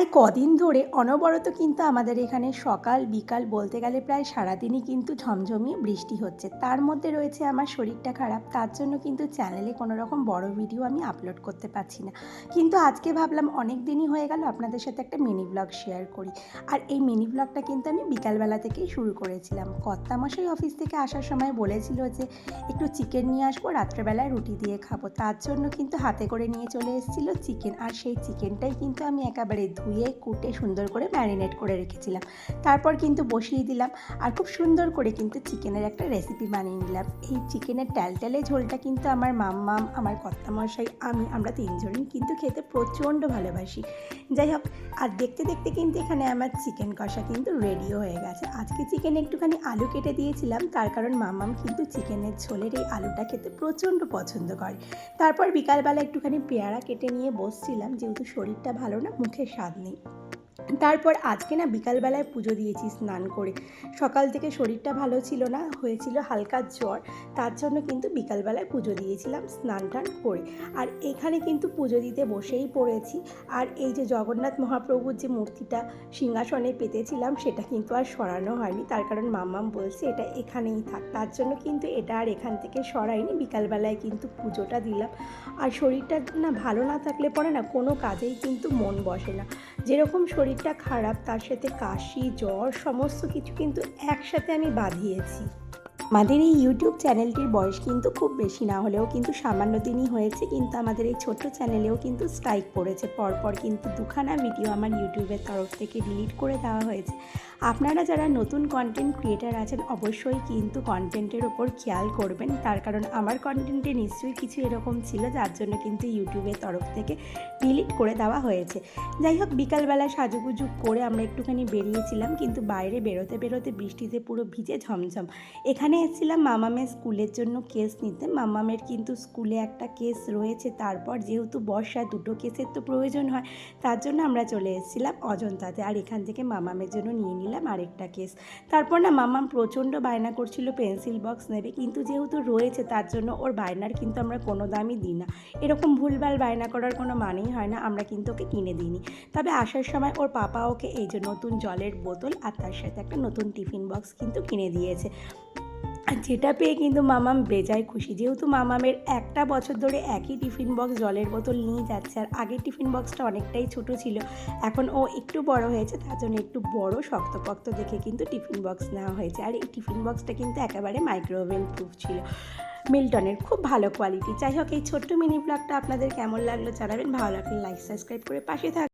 প্রায় কদিন ধরে অনবরত কিন্তু আমাদের এখানে সকাল বিকাল বলতে গেলে প্রায় সারাদিনই কিন্তু ঝমঝমিয়ে বৃষ্টি হচ্ছে। তার মধ্যে রয়েছে আমার শরীরটা খারাপ, তার জন্য কিন্তু চ্যানেলে কোনো রকম বড় ভিডিও আমি আপলোড করতে পারছি না। কিন্তু আজকে ভাবলাম অনেক দিনই হয়ে গেল আপনাদের সাথে একটা মিনি ব্লগ শেয়ার করি। আর এই মিনি ব্লগটা কিন্তু আমি বিকালবেলা থেকেই শুরু করেছিলাম। কর্তামশাই অফিস থেকে আসার সময় বলেছিল যে একটু চিকেন নিয়ে আসবো, রাত্রেবেলায় রুটি দিয়ে খাবো। তার জন্য কিন্তু হাতে করে নিয়ে চলে এসেছিল চিকেন, আর সেই চিকেনটাই কিন্তু আমি একেবারে ধুয়ে কুটে সুন্দর করে ম্যারিনেট করে রেখেছিলাম। তারপর কিন্তু বসিয়ে দিলাম আর খুব সুন্দর করে কিন্তু চিকেনের একটা রেসিপি বানিয়ে নিলাম। এই চিকেনের ট্যালট্যালে ঝোলটা কিন্তু আমার মাম্মাম, আমার কর্তামশাই, আমরা তিনজনই কিন্তু খেতে প্রচণ্ড ভালোবাসি। যাই হোক, আর দেখতে দেখতে কিন্তু এখানে আমার চিকেন কষা কিন্তু রেডিও হয়ে গেছে। আজকে চিকেনে একটুখানি আলু কেটে দিয়েছিলাম, তার কারণ মাম্মাম কিন্তু চিকেনের ঝোলের এই আলুটা খেতে প্রচণ্ড পছন্দ করে। তারপর বিকালবেলা একটুখানি পেয়ারা কেটে নিয়ে বসছিলাম, যেহেতু শরীরটা ভালো না, মুখে স্বাদ নেই। তারপর আজকে না বিকালবেলায় পুজো দিয়েছি স্নান করে। সকাল থেকে শরীরটা ভালো ছিল না, হয়েছিল হালকা জ্বর, তার জন্য কিন্তু বিকালবেলায় পুজো দিয়েছিলাম স্নান টান করে। আর এখানে কিন্তু পুজো দিতে বসেই পড়েছি। আর এই যে জগন্নাথ মহাপ্রভুর যে মূর্তিটা সিংহাসনে পেতেছিলাম, সেটা কিন্তু আর সরানো হয়নি, তার কারণ মাম্মাম বলছে এটা এখানেই থাক। তার জন্য কিন্তু এটা আর এখান থেকে সরাইনি, বিকালবেলায় কিন্তু পুজোটা দিলাম। আর শরীরটা না ভালো না থাকলে পরে না কোনো কাজেই কিন্তু মন বসে না। যেরকম শরীরটা খারাপ, তার সাথে কাশি জ্বর সমস্ত কিছু কিন্তু একসাথে আমি বাঁধিয়েছি। আমাদের এই ইউটিউব চ্যানেলটির বয়স কিন্তু খুব বেশি না হলেও কিন্তু সামান্য দিনই হয়েছে, কিন্তু আমাদের এই ছোট্ট চ্যানেলেও কিন্তু স্ট্রাইক পড়েছে। পরপর কিন্তু দুখানা ভিডিও আমার ইউটিউবের তরফ থেকে ডিলিট করে দেওয়া হয়েছে। আপনারা যারা নতুন কন্টেন্ট ক্রিয়েটার আছেন অবশ্যই কিন্তু কন্টেন্টের ওপর খেয়াল করবেন, তার কারণ আমার কন্টেন্টে নিশ্চয়ই কিছু এরকম ছিল যার জন্য কিন্তু ইউটিউবের তরফ থেকে ডিলিট করে দেওয়া হয়েছে। যাই হোক, বিকালবেলা সাজুগুজু করে আমরা একটুখানি বেরিয়েছিলাম, কিন্তু বাইরে বেরোতে বেরোতে বৃষ্টিতে পুরো ভিজে ঝমঝম। এখানে এসেছিলাম মামামের স্কুলের জন্য কেস নিতে। মামামের কিন্তু স্কুলে একটা কেস রয়েছে, তারপর যেহেতু বর্ষা দুটো কেসের তো প্রয়োজন হয়, তার জন্য আমরা চলে এসেছিলাম অজন্তাতে। আর এখান থেকে মামামের জন্য নিয়ে নিলাম আরেকটা কেস। তারপর না মামাম প্রচণ্ড বায়না করছিল পেন্সিল বক্স নেবে, কিন্তু যেহেতু রয়েছে তার জন্য ওর বায়নার কিন্তু আমরা কোনো দামই দিই না। এরকম ভুলভাল বায়না করার কোনো মানেই হয় না, আমরা কিন্তু ওকে কিনে দিইনি। তবে আসার সময় ওর পাপা ওকে এই যে নতুন জলের বোতল আর তার সাথে একটা নতুন টিফিন বক্স কিন্তু কিনে দিয়েছে। আর যেটা পেয়ে কিন্তু মামাম বেজায় খুশি, যেহেতু মামামের একটা বছর ধরে একই টিফিন বক্স জলের বোতল নিয়ে যাচ্ছে। আর আগের টিফিন বক্সটা অনেকটাই ছোট ছিল, এখন ও একটু বড় হয়েছে, তার জন্য একটু বড় শক্তপোক্ত দেখে কিন্তু টিফিন বক্স নেওয়া হয়েছে। আর এই টিফিন বক্সটা কিন্তু একেবারে মাইক্রোওভেন প্রুফ ছিল, মিল্টনের, খুব ভালো কোয়ালিটি। যাই হোক, এই ছোট্ট মিনি ব্লগটা আপনাদের কেমন লাগলো জানাবেন, ভালো লাগলে লাইক সাবস্ক্রাইব করে পাশে থাকবেন।